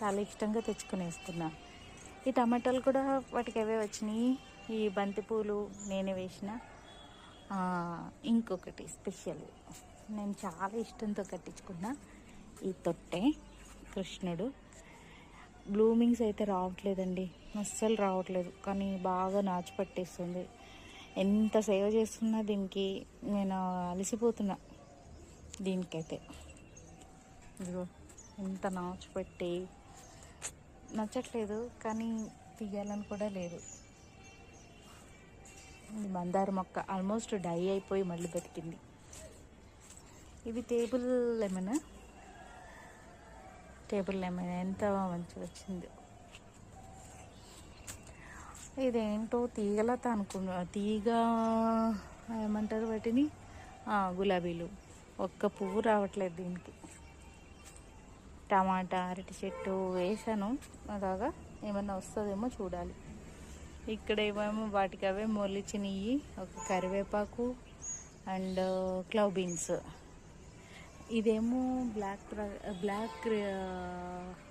చాలా ఇష్టంగా తెచ్చుకొని వేసుకున్నా. ఈ టమాటాలు కూడా వాటికి అవే వచ్చినాయి. ఈ బంతిపూలు నేనే వేసిన. ఇంకొకటి స్పెషల్, నేను చాలా ఇష్టంతో కట్టించుకున్నా ఈ తొట్టె కృష్ణుడు. బ్లూమింగ్స్ అయితే రావట్లేదండి, అస్సలు రావట్లేదు, కానీ బాగా నాచు పట్టేస్తుంది. ఎంత సేవ చేస్తున్నా దీనికి నేను అలసిపోతున్నా. దీనికైతే ఇదిగో ఎంత నాచు పెట్టి నచ్చట్లేదు, కానీ తీయాలని కూడా లేదు. ఇది మందార మొక్క ఆల్మోస్ట్ డై అయిపోయి మళ్ళీ బతికింది. ఇది టేబుల్ లెమన్ ఎంత మంచిగా వచ్చింది. ఇదేంటో తీగలత అనుకున్నా, తీగ ఏమంటారు వాటిని, గులాబీలు. ఒక్క పువ్వు రావట్లేదు దీనికి. టమాటా అరటి చెట్టు వేసాను, అలాగా ఏమన్నా వస్తుందేమో చూడాలి. ఇక్కడ ఏమేమో వాటికి అవే మొలిచినవి, ఒక కరివేపాకు అండ్ క్లవ్ బీన్స్. ఇదేమో బ్లాక్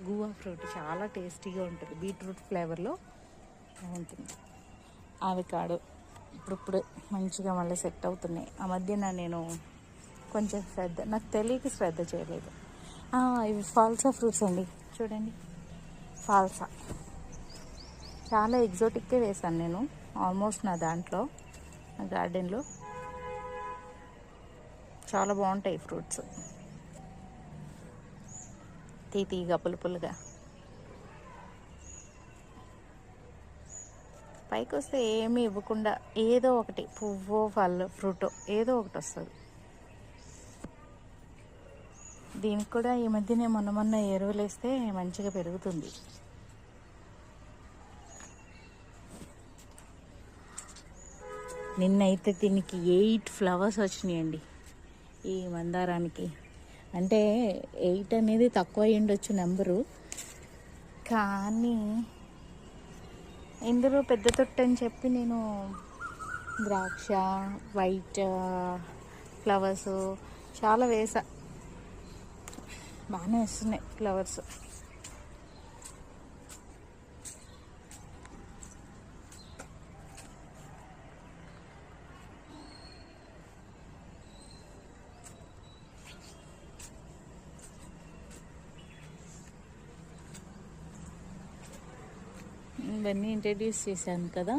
గువా ఫ్రూట్, చాలా టేస్టీగా ఉంటుంది, బీట్రూట్ ఫ్లేవర్లో ఉంటుంది. ఆవికాడు ఇప్పుడు మంచిగా మళ్ళీ సెట్ అవుతున్నాయి. ఆ మధ్యన నేను కొంచెం నాకు తెలియక శ్రద్ధ చేయలేదు. ఇవి ఫాల్సా ఫ్రూట్స్ అండి, చూడండి. ఫాల్సా చాలా ఎగ్జోటిక్గా వేసాను నేను ఆల్మోస్ట్ నా దాంట్లో, నా గార్డెన్లో. చాలా బాగుంటాయి ఫ్రూట్స్, తీతీగా పులుపులుగా. పైకి వస్తే ఏమీ ఇవ్వకుండా ఏదో ఒకటి పువ్వో ఫ్రూటో ఏదో ఒకటి వస్తుంది. దీనికి కూడా ఈ మధ్యనే మొన్న ఎరువులు వేస్తే మంచిగా పెరుగుతుంది. నిన్నైతే దీనికి 8 ఫ్లవర్స్ వచ్చినాయండి ఈ మందారానికి. అంటే 8 అనేది తక్కువ అయ్యుండొచ్చు నెంబరు, కానీ ఇందులో పెద్ద తొట్టు అని చెప్పి నేను ద్రాక్ష, వైట్ ఫ్లవర్స్ చాలా వేసా. బాగానే వస్తున్నాయి ఫ్లవర్స్. ఇవన్నీ ఇంట్రడ్యూస్ చేశాను కదా.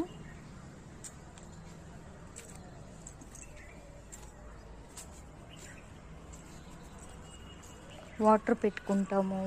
వాటర్ పెట్టుకుంటాము.